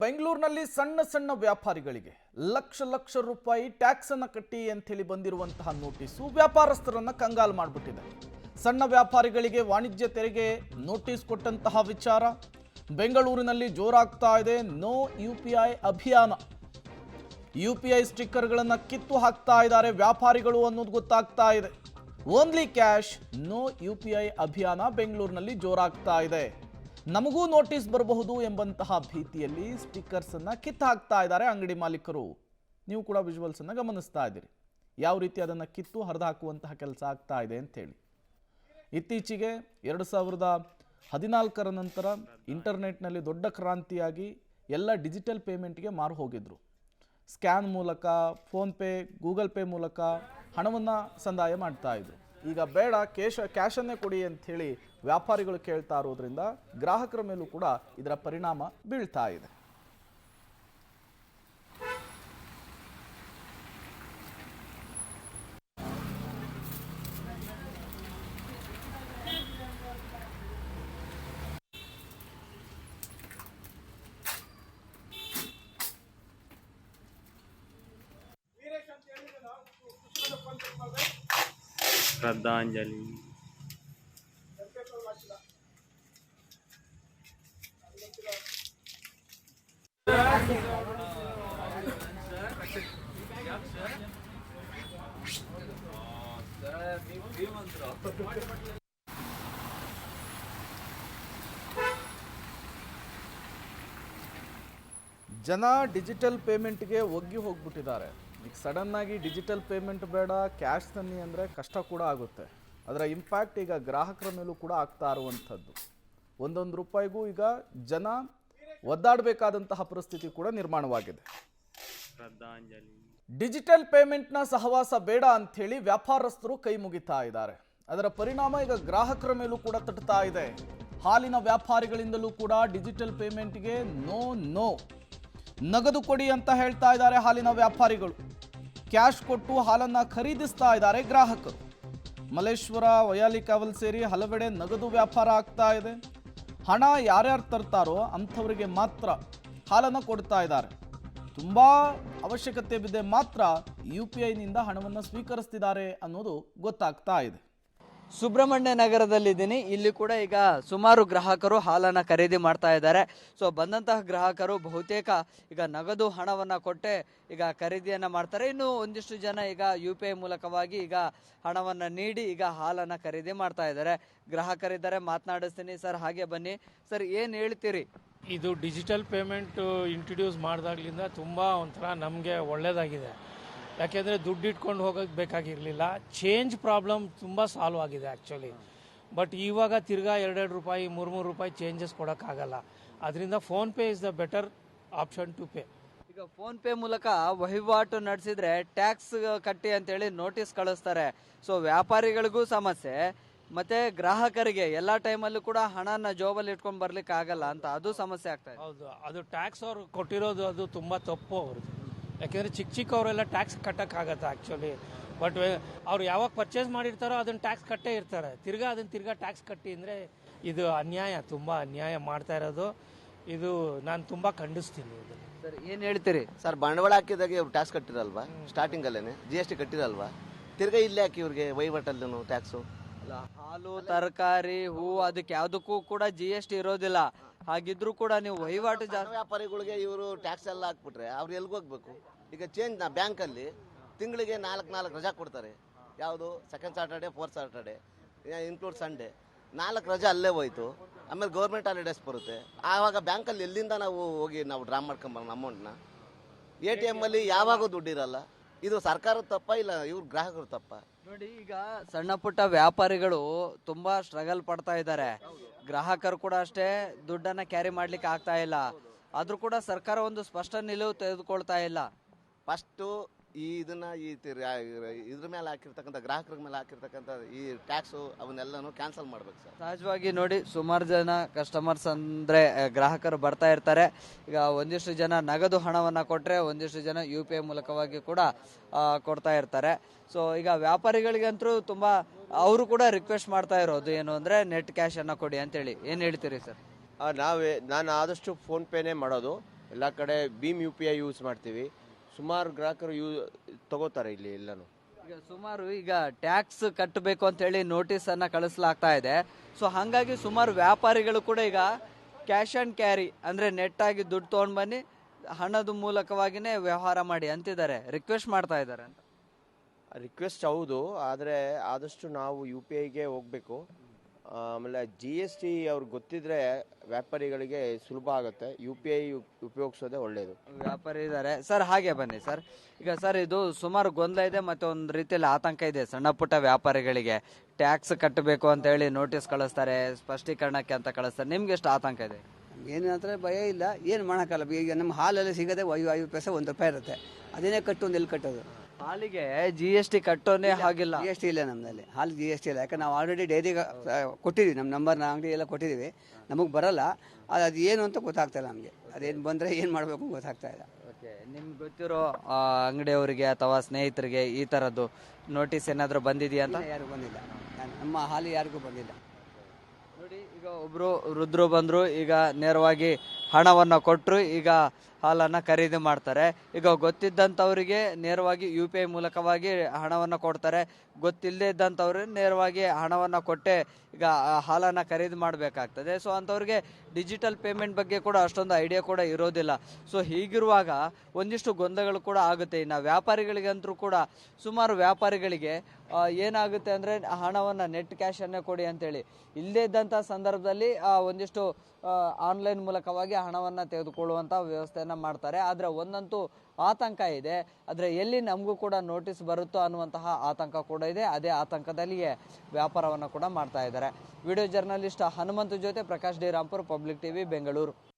ಬೆಂಗಳೂರಿನಲ್ಲಿ ಸಣ್ಣ ಸಣ್ಣ ವ್ಯಾಪಾರಿಗಳಿಗೆ ಲಕ್ಷ ಲಕ್ಷ ರೂಪಾಯಿ ಟ್ಯಾಕ್ಸ್ ಅನ್ನು ಕಟ್ಟಿ ಅಂತ ಹೇಳಿ ಬಂದಿರುವಂತಹ ನೋಟಿಸು ವ್ಯಾಪಾರಸ್ಥರನ್ನ ಕಂಗಾಲು ಮಾಡಿಬಿಟ್ಟಿದೆ. ಸಣ್ಣ ವ್ಯಾಪಾರಿಗಳಿಗೆ ವಾಣಿಜ್ಯ ತೆರಿಗೆ ನೋಟಿಸ್ ಕೊಟ್ಟಂತಹ ವಿಚಾರ ಬೆಂಗಳೂರಿನಲ್ಲಿ ಜೋರಾಗ್ತಾ ಇದೆ. ನೋ ಯುಪಿಐ ಅಭಿಯಾನ, ಯುಪಿಐ ಸ್ಟಿಕ್ಕರ್ಗಳನ್ನು ಕಿತ್ತು ಹಾಕ್ತಾ ಇದ್ದಾರೆ ವ್ಯಾಪಾರಿಗಳು ಅನ್ನೋದು ಗೊತ್ತಾಗ್ತಾ ಇದೆ. ಓನ್ಲಿ ಕ್ಯಾಶ್ ನೋ ಯುಪಿಐ ಅಭಿಯಾನ ಬೆಂಗಳೂರಿನಲ್ಲಿ ಜೋರಾಗ್ತಾ ಇದೆ. ನಮಗೂ ನೋಟಿಸ್ ಬರಬಹುದು ಎಂಬಂತಹ ಭೀತಿಯಲ್ಲಿ ಸ್ಟಿಕ್ಕರ್ಸ್ ಅನ್ನ ಕಿತ್ತು ಹಾಕ್ತಾ ಇದ್ದಾರೆ ಅಂಗಡಿ ಮಾಲೀಕರು. ನೀವು ಕೂಡ ವಿಜುವಲ್ಸ್ ಅನ್ನ ಗಮನಿಸ್ತಾ ಇದ್ದೀರಿ, ಯಾವ ರೀತಿ ಅದನ್ನು ಕಿತ್ತು ಹರಿದು ಹಾಕುವಂತಹ ಕೆಲಸ ಆಗ್ತಾ ಇದೆ ಅಂತ ಹೇಳಿ. ಇತ್ತೀಚೆಗೆ 2014ರ ನಂತರ ಇಂಟರ್ನೆಟ್ನಲ್ಲಿ ದೊಡ್ಡ ಕ್ರಾಂತಿಯಾಗಿ ಎಲ್ಲ ಡಿಜಿಟಲ್ ಪೇಮೆಂಟ್ಗೆ ಮಾರು ಹೋಗಿದ್ರು. ಸ್ಕ್ಯಾನ್ ಮೂಲಕ, ಫೋನ್ಪೇ, ಗೂಗಲ್ ಪೇ ಮೂಲಕ ಹಣವನ್ನು ಸಂದಾಯ ಮಾಡ್ತಾ ಇದ್ರು. ಈಗ ಬೇಡ, ಕ್ಯಾಶನ್ನೇ ಕೊಡಿ ಅಂತ ಹೇಳಿ ವ್ಯಾಪಾರಿಗಳು ಕೇಳ್ತಾ ಇರೋದ್ರಿಂದ ಗ್ರಾಹಕರ ಮೇಲೂ ಕೂಡ ಇದರ ಪರಿಣಾಮ ಬೀಳ್ತಾ ಇದೆ. ಶ್ರದ್ಧಾಂಜಲಿ ಜನ ಡಿಜಿಟಲ್ ಪೇಮೆಂಟ್ಗೆ ಒಗ್ಗಿ ಹೋಗ್ಬಿಟ್ಟಿದ್ದಾರೆ. ಈಗ ಸಡನ್ ಆಗಿ ಡಿಜಿಟಲ್ ಪೇಮೆಂಟ್ ಬೇಡ, ಕ್ಯಾಶ್ ತನ್ನಿ ಅಂದರೆ ಕಷ್ಟ ಕೂಡ ಆಗುತ್ತೆ. ಅದರ ಇಂಪ್ಯಾಕ್ಟ್ ಈಗ ಗ್ರಾಹಕರ ಮೇಲೂ ಕೂಡ ಆಗ್ತಾ ಇರುವಂಥದ್ದು. ಒಂದೊಂದು ರೂಪಾಯಿಗೂ ಈಗ ಜನ ಒದ್ದಾಡಬೇಕಾದಂತಹ ಪರಿಸ್ಥಿತಿ ಕೂಡ ನಿರ್ಮಾಣವಾಗಿದೆ. ಡಿಜಿಟಲ್ ಪೇಮೆಂಟ್ನ ಸಹವಾಸ ಬೇಡ ಅಂಥೇಳಿ ವ್ಯಾಪಾರಸ್ಥರು ಕೈ ಮುಗಿತಾ ಇದ್ದಾರೆ. ಅದರ ಪರಿಣಾಮ ಈಗ ಗ್ರಾಹಕರ ಮೇಲೂ ಕೂಡ ತಟ್ಟುತ್ತಾ ಇದೆ. ಹಾಲಿನ ವ್ಯಾಪಾರಿಗಳಿಂದಲೂ ಕೂಡ ಡಿಜಿಟಲ್ ಪೇಮೆಂಟ್ಗೆ ನೋ, ನಗದು ಕೊಡಿ ಅಂತ ಹೇಳ್ತಾ ಇದ್ದಾರೆ ಹಾಲಿನ ವ್ಯಾಪಾರಿಗಳು. ಕ್ಯಾಶ್ ಕೊಟ್ಟು ಹಾಲನ್ನು ಖರೀದಿಸ್ತಾ ಇದ್ದಾರೆ ಗ್ರಾಹಕರು. ಮಲ್ಲೇಶ್ವರ, ವಯಾಲಿ ಕಾವಲ್ ಸೇರಿ ಹಲವೆಡೆ ನಗದು ವ್ಯಾಪಾರ ಆಗ್ತಾ ಇದೆ. ಹಣ ಯಾರ್ಯಾರು ತರ್ತಾರೋ ಅಂಥವರಿಗೆ ಮಾತ್ರ ಹಾಲನ್ನು ಕೊಡ್ತಾ ಇದ್ದಾರೆ. ತುಂಬ ಅವಶ್ಯಕತೆ ಬಿದ್ದರೆ ಮಾತ್ರ UPIನಿಂದ ಹಣವನ್ನು ಸ್ವೀಕರಿಸ್ತಿದ್ದಾರೆ ಅನ್ನೋದು ಗೊತ್ತಾಗ್ತಾ ಇದೆ. ಸುಬ್ರಹ್ಮಣ್ಯ ನಗರದಲ್ಲಿದ್ದೀನಿ. ಇಲ್ಲಿ ಕೂಡ ಈಗ ಸುಮಾರು ಗ್ರಾಹಕರು ಹಾಲನ್ನು ಖರೀದಿ ಮಾಡ್ತಾ ಇದ್ದಾರೆ. ಸೊ ಬಂದಂತಹ ಗ್ರಾಹಕರು ಬಹುತೇಕ ಈಗ ನಗದು ಹಣವನ್ನು ಕೊಟ್ಟೆ ಈಗ ಖರೀದಿಯನ್ನು ಮಾಡ್ತಾರೆ. ಇನ್ನು ಒಂದಿಷ್ಟು ಜನ ಈಗ UPI ಮೂಲಕವಾಗಿ ಈಗ ಹಣವನ್ನು ನೀಡಿ ಈಗ ಹಾಲನ್ನು ಖರೀದಿ ಮಾಡ್ತಾ ಇದ್ದಾರೆ. ಗ್ರಾಹಕರಿದ್ದಾರೆ, ಮಾತನಾಡಿಸ್ತೀನಿ. ಸರ್ ಹಾಗೆ ಬನ್ನಿ. ಸರ್ ಏನು ಹೇಳ್ತೀರಿ? ಇದು ಡಿಜಿಟಲ್ ಪೇಮೆಂಟ್ ಇಂಟ್ರಡ್ಯೂಸ್ ಮಾಡಿದಾಗ್ಲಿಂದ ತುಂಬ ಒಂಥರ ನಮಗೆ ಒಳ್ಳೆಯದಾಗಿದೆ. ಯಾಕೆಂದರೆ ದುಡ್ಡು ಇಟ್ಕೊಂಡು ಹೋಗೋಕ್ಕೆ ಬೇಕಾಗಿರಲಿಲ್ಲ. ಚೇಂಜ್ ಪ್ರಾಬ್ಲಮ್ ತುಂಬ ಸಾಲ್ವ್ ಆಗಿದೆ ಆ್ಯಕ್ಚುಲಿ. ಬಟ್ ಇವಾಗ ತಿರ್ಗಾ 2 ರೂಪಾಯಿ 3 ರೂಪಾಯಿ ಚೇಂಜಸ್ ಕೊಡೋಕ್ಕಾಗಲ್ಲ. ಅದರಿಂದ PhonePe is the better option two pay. ಈಗ ಫೋನ್ಪೇ ಮೂಲಕ ವಹಿವಾಟು ನಡೆಸಿದ್ರೆ ಟ್ಯಾಕ್ಸ್ ಕಟ್ಟಿ ಅಂತೇಳಿ ನೋಟಿಸ್ ಕಳಿಸ್ತಾರೆ. ಸೊ ವ್ಯಾಪಾರಿಗಳಿಗೂ ಸಮಸ್ಯೆ, ಮತ್ತೆ ಗ್ರಾಹಕರಿಗೆ ಎಲ್ಲ ಟೈಮಲ್ಲೂ ಕೂಡ ಹಣನ ಜೋಬಲ್ಲಿ ಇಟ್ಕೊಂಡು ಬರ್ಲಿಕ್ಕೆ ಆಗಲ್ಲ ಅಂತ ಅದು ಸಮಸ್ಯೆ ಆಗ್ತಾ ಇದೆ. ಹೌದು, ಅದು ಟ್ಯಾಕ್ಸ್ ಅವ್ರು ಕೊಟ್ಟಿರೋದು ಅದು ತುಂಬ ತಪ್ಪು ಅವ್ರದ್ದು. ಯಾಕೆಂದರೆ ಚಿಕ್ಕವರೆಲ್ಲ ಟ್ಯಾಕ್ಸ್ ಕಟ್ಟೋಕ್ಕಾಗತ್ತೆ ಆ್ಯಕ್ಚುಲಿ. ಬಟ್ ಅವ್ರು ಯಾವಾಗ ಪರ್ಚೇಸ್ ಮಾಡಿರ್ತಾರೋ ಅದನ್ನು ಟ್ಯಾಕ್ಸ್ ಕಟ್ಟೇ ಇರ್ತಾರೆ. ತಿರ್ಗಾ ಟ್ಯಾಕ್ಸ್ ಕಟ್ಟಿ ಅಂದರೆ ಇದು ಅನ್ಯಾಯ, ತುಂಬ ಅನ್ಯಾಯ ಮಾಡ್ತಾ ಇರೋದು. ಇದು ನಾನು ತುಂಬ ಖಂಡಿಸ್ತೀನಿ ಇದನ್ನು. ಸರ್ ಏನು ಹೇಳ್ತೀರಿ? ಸರ್, ಬಂಡವಾಳ ಹಾಕಿದಾಗ ಇವ್ರು ಟ್ಯಾಕ್ಸ್ ಕಟ್ಟಿರಲ್ವಾ? ಸ್ಟಾರ್ಟಿಂಗಲ್ಲೇ GST ಕಟ್ಟಿರಲ್ವಾ? ತಿರ್ಗಾ ಇಲ್ಲೇ ಹಾಕಿ ಇವ್ರಿಗೆ ವಹಿವಾಟಲ್ಲೂ ಟ್ಯಾಕ್ಸು. ಹಾಲು, ತರಕಾರಿ, ಹೂವು ಅದಕ್ಕೆ ಯಾವುದಕ್ಕೂ ಕೂಡ GST ಇರೋದಿಲ್ಲ. ಹಾಗಿದ್ರೂ ಕೂಡ ನೀವು ವಹಿವಾಟು ಜಾಸ್ತಿ ವ್ಯಾಪಾರಿಗಳಿಗೆ ಇವರು ಟ್ಯಾಕ್ಸ್ ಎಲ್ಲ ಹಾಕ್ಬಿಟ್ರೆ ಅವ್ರು ಎಲ್ಲಿಗೆ ಹೋಗ್ಬೇಕು? ಈಗ ಚೇಂಜ್ ಬ್ಯಾಂಕಲ್ಲಿ ತಿಂಗಳಿಗೆ 4 ರಜಾ ಕೊಡ್ತಾರೆ. ಯಾವುದು? Second Saturday, fourth Saturday, include Sunday. 4 ರಜಾ ಅಲ್ಲೇ ಹೋಯ್ತು. ಆಮೇಲೆ ಗೌರ್ಮೆಂಟ್ ಹಾಲಿಡೇಸ್ ಬರುತ್ತೆ. ಆವಾಗ ಬ್ಯಾಂಕಲ್ಲಿ ಎಲ್ಲಿಂದ ನಾವು ಹೋಗಿ ನಾವು ಡ್ರಾ ಮಾಡ್ಕೊಂಬರೋಣ ಅಮೌಂಟ್ನ? ATM ಅಲ್ಲಿ ಯಾವಾಗೂ ದುಡ್ಡಿರಲ್ಲ. ಇದು ಸರ್ಕಾರದ ತಪ್ಪ ಇಲ್ಲ ಇವ್ರ ಗ್ರಾಹಕರು ತಪ್ಪ? ನೋಡಿ, ಈಗ ಸಣ್ಣ ಪುಟ್ಟ ವ್ಯಾಪಾರಿಗಳು ತುಂಬಾ ಸ್ಟ್ರಗಲ್ ಪಡ್ತಾ ಇದ್ದಾರೆ. ಗ್ರಾಹಕರು ಕೂಡ ಅಷ್ಟೇ ದುಡ್ಡನ್ನ ಕ್ಯಾರಿ ಮಾಡ್ಲಿಕ್ಕೆ ಆಗ್ತಾ ಇಲ್ಲ. ಆದ್ರೂ ಕೂಡ ಸರ್ಕಾರ ಒಂದು ಸ್ಪಷ್ಟ ನಿಲುವು ತೆಗೆದುಕೊಳ್ತಾ ಇಲ್ಲ. ಫಸ್ಟು ಇದನ್ನ ಇದ್ರ ಮೇಲೆ ಹಾಕಿರ್ತಕ್ಕಂಥ ಗ್ರಾಹಕರ ಮೇಲೆ ಹಾಕಿರ್ತಕ್ಕಂಥ ಈ ಟ್ಯಾಕ್ಸು ಅವನ್ನೆಲ್ಲನೂ ಕ್ಯಾನ್ಸಲ್ ಮಾಡ್ಬೇಕು ಸರ್. ಸಹಜವಾಗಿ ನೋಡಿ, ಸುಮಾರು ಜನ ಕಸ್ಟಮರ್ಸ್ ಅಂದ್ರೆ ಗ್ರಾಹಕರು ಬರ್ತಾ ಇರ್ತಾರೆ. ಈಗ ಒಂದಿಷ್ಟು ಜನ ನಗದು ಹಣವನ್ನ ಕೊಟ್ರೆ, ಒಂದಿಷ್ಟು ಜನ UPI ಮೂಲಕವಾಗಿ ಕೂಡ ಕೊಡ್ತಾ ಇರ್ತಾರೆ. ಸೊ ಈಗ ವ್ಯಾಪಾರಿಗಳಿಗಂತೂ ತುಂಬಾ ಅವರು ಕೂಡ ರಿಕ್ವೆಸ್ಟ್ ಮಾಡ್ತಾ ಇರೋದು ಏನು ಅಂದ್ರೆ ನೆಟ್ ಕ್ಯಾಶ್ ಅನ್ನ ಕೊಡಿ ಅಂತೇಳಿ. ಏನು ಹೇಳ್ತೀರಿ ಸರ್? ನಾನು ಆದಷ್ಟು ಫೋನ್ಪೇನೇ ಮಾಡೋದು. ಎಲ್ಲ ಕಡೆ ಭೀಮ್ UPI ಯೂಸ್ ಮಾಡ್ತೀವಿ. ಸುಮಾರು ಗ್ರಾಹಕರು ತಗೋತಾರೆ ಇಲ್ಲಿ ಎಲ್ಲನೂ. ಈಗ ಸುಮಾರು ಈಗ ಟ್ಯಾಕ್ಸ್ ಕಟ್ಟಬೇಕು ಅಂತ ಹೇಳಿ ನೋಟಿಸ್ ಅನ್ನ ಕಳಿಸಲಾಗ್ತಾ ಇದೆ. ಸೊ ಹಾಗಾಗಿ ಸುಮಾರು ವ್ಯಾಪಾರಿಗಳು ಕೂಡ ಈಗ ಕ್ಯಾಶ್ ಆ್ಯಂಡ್ ಕ್ಯಾರಿ ಅಂದರೆ ನೆಟ್ ಆಗಿ ದುಡ್ಡು ತೊಗೊಂಡು ಬನ್ನಿ, ಹಣದ ಮೂಲಕವಾಗಿನೇ ವ್ಯವಹಾರ ಮಾಡಿ ಅಂತಿದ್ದಾರೆ, ರಿಕ್ವೆಸ್ಟ್ ಮಾಡ್ತಾ ಇದ್ದಾರೆ ಅಂತ. ರಿಕ್ವೆಸ್ಟ್ ಹೌದು, ಆದರೆ ಆದಷ್ಟು ನಾವು UPIಗೆ ಹೋಗಬೇಕು. ಆಮೇಲೆ GST ಅವ್ರಿಗೆ ಗೊತ್ತಿದ್ರೆ ವ್ಯಾಪಾರಿಗಳಿಗೆ ಸುಲಭ ಆಗುತ್ತೆ. UPI ಉಪಯೋಗಿಸೋದೇ ಒಳ್ಳೆಯದು. ವ್ಯಾಪಾರಿ ಇದ್ದಾರೆ ಸರ್, ಹಾಗೆ ಬನ್ನಿ ಸರ್. ಈಗ ಸರ್ ಇದು ಸುಮಾರು ಗೊಂದಲ ಇದೆ ಮತ್ತು ಒಂದು ರೀತಿಯಲ್ಲಿ ಆತಂಕ ಇದೆ ಸಣ್ಣ ಪುಟ್ಟ ವ್ಯಾಪಾರಿಗಳಿಗೆ. ಟ್ಯಾಕ್ಸ್ ಕಟ್ಟಬೇಕು ಅಂತ ಹೇಳಿ ನೋಟಿಸ್ ಕಳಿಸ್ತಾರೆ, ಸ್ಪಷ್ಟೀಕರಣಕ್ಕೆ ಅಂತ ಕಳಿಸ್ತಾರೆ. ನಿಮ್ಗೆ ಎಷ್ಟು ಆತಂಕ ಇದೆ? ಏನು ಹತ್ರ ಭಯ ಇಲ್ಲ, ಏನು ಮಾಡೋಕ್ಕಲ್ಲ. ಈಗ ನಮ್ಮ ಹಾಲಲ್ಲಿ ಸಿಗೋದೆ 5 ಪೈಸೆ 1 ರೂಪಾಯಿ ಇರುತ್ತೆ. ಅದನ್ನೇ ಕಟ್ಟು ಒಂದು ಎಲ್ಲಿ ಕಟ್ಟೋದು? ಹಾಲಿಗೆ GST ಕಟ್ಟೋನೇ ಹಾಗಿಲ್ಲ. GST ಇಲ್ಲ ನಮ್ಮಲ್ಲಿ, ಹಾಲು GST ಇಲ್ಲ. ಯಾಕಂದ್ರೆ ನಾವು ಆಲ್ರೆಡಿ ಡೈರಿಗೆ ಕೊಟ್ಟಿದ್ದೀವಿ, ನಮ್ಮ ನಂಬರ್ನ ಅಂಗಡಿ ಎಲ್ಲ ಕೊಟ್ಟಿದ್ದೀವಿ. ನಮಗೆ ಬರಲ್ಲ, ಅದು ಏನು ಅಂತ ಗೊತ್ತಾಗ್ತಾಯಿಲ್ಲ ನಮಗೆ. ಅದೇನು ಬಂದರೆ ಏನು ಮಾಡಬೇಕು ಗೊತ್ತಾಗ್ತಾ ಇಲ್ಲ. ಓಕೆ, ನಿಮ್ಗೆ ಗೊತ್ತಿರೋ ಅಂಗಡಿಯವರಿಗೆ ಅಥವಾ ಸ್ನೇಹಿತರಿಗೆ ಈ ಥರದ್ದು ನೋಟಿಸ್ ಏನಾದರೂ ಬಂದಿದೆಯಾ ಅಂತ? ಯಾರಿಗೂ ಬಂದಿಲ್ಲ, ನಮ್ಮ ಹಾಲು ಯಾರಿಗೂ ಬಂದಿಲ್ಲ. ನೋಡಿ, ಈಗ ಒಬ್ಬರು ವೃದ್ಧರು ಬಂದರು, ಈಗ ನೇರವಾಗಿ ಹಣವನ್ನು ಕೊಟ್ಟರು, ಈಗ ಹಾಲನ್ನು ಖರೀದಿ ಮಾಡ್ತಾರೆ. ಈಗ ಗೊತ್ತಿದ್ದಂಥವರಿಗೆ ನೇರವಾಗಿ UPI ಮೂಲಕವಾಗಿ ಹಣವನ್ನು ಕೊಡ್ತಾರೆ. ಗೊತ್ತಿಲ್ಲದೆ ಇದ್ದಂಥವ್ರು ನೇರವಾಗಿ ಹಣವನ್ನು ಕೊಟ್ಟೆ ಈಗ ಹಾಲನ್ನು ಖರೀದಿ ಮಾಡಬೇಕಾಗ್ತದೆ. ಸೊ ಅಂಥವ್ರಿಗೆ ಡಿಜಿಟಲ್ ಪೇಮೆಂಟ್ ಬಗ್ಗೆ ಕೂಡ ಅಷ್ಟೊಂದು ಐಡಿಯಾ ಕೂಡ ಇರೋದಿಲ್ಲ. ಸೊ ಹೀಗಿರುವಾಗ ಒಂದಿಷ್ಟು ಗೊಂದಲಗಳು ಕೂಡ ಆಗುತ್ತೆ. ಇನ್ನು ವ್ಯಾಪಾರಿಗಳಿಗಂತೂ ಕೂಡ ಸುಮಾರು ವ್ಯಾಪಾರಿಗಳಿಗೆ ಏನಾಗುತ್ತೆ ಅಂದರೆ ಹಣವನ್ನು ನೆಟ್ ಕ್ಯಾಶನ್ನೇ ಕೊಡಿ ಅಂತೇಳಿ ಇಲ್ಲದೇ ಇದ್ದಂಥ ಸಂದರ್ಭದಲ್ಲಿ ಒಂದಿಷ್ಟು ಆನ್ಲೈನ್ ಮೂಲಕವಾಗಿ ಹಣವನ್ನು ತೆಗೆದುಕೊಳ್ಳುವಂಥ ವ್ಯವಸ್ಥೆಯನ್ನು ಮಾಡ್ತಾರೆ. ಆದರೆ ಒಂದಂತೂ ಆತಂಕ ಇದೆ, ಆದರೆ ಎಲ್ಲಿ ನಮಗೂ ಕೂಡ ನೋಟಿಸ್ ಬರುತ್ತೋ ಅನ್ನುವಂತಹ ಆತಂಕ ಕೂಡ ಇದೆ. ಅದೇ ಆತಂಕದಲ್ಲಿಯೇ ವ್ಯಾಪಾರವನ್ನು ಕೂಡ ಮಾಡ್ತಾ ಇದ್ದಾರೆ. ವಿಡಿಯೋ ಜರ್ನಲಿಸ್ಟ್ ಹನುಮಂತ್ ಜೊತೆ Prakash D Rampur, public TV, Bengaluru.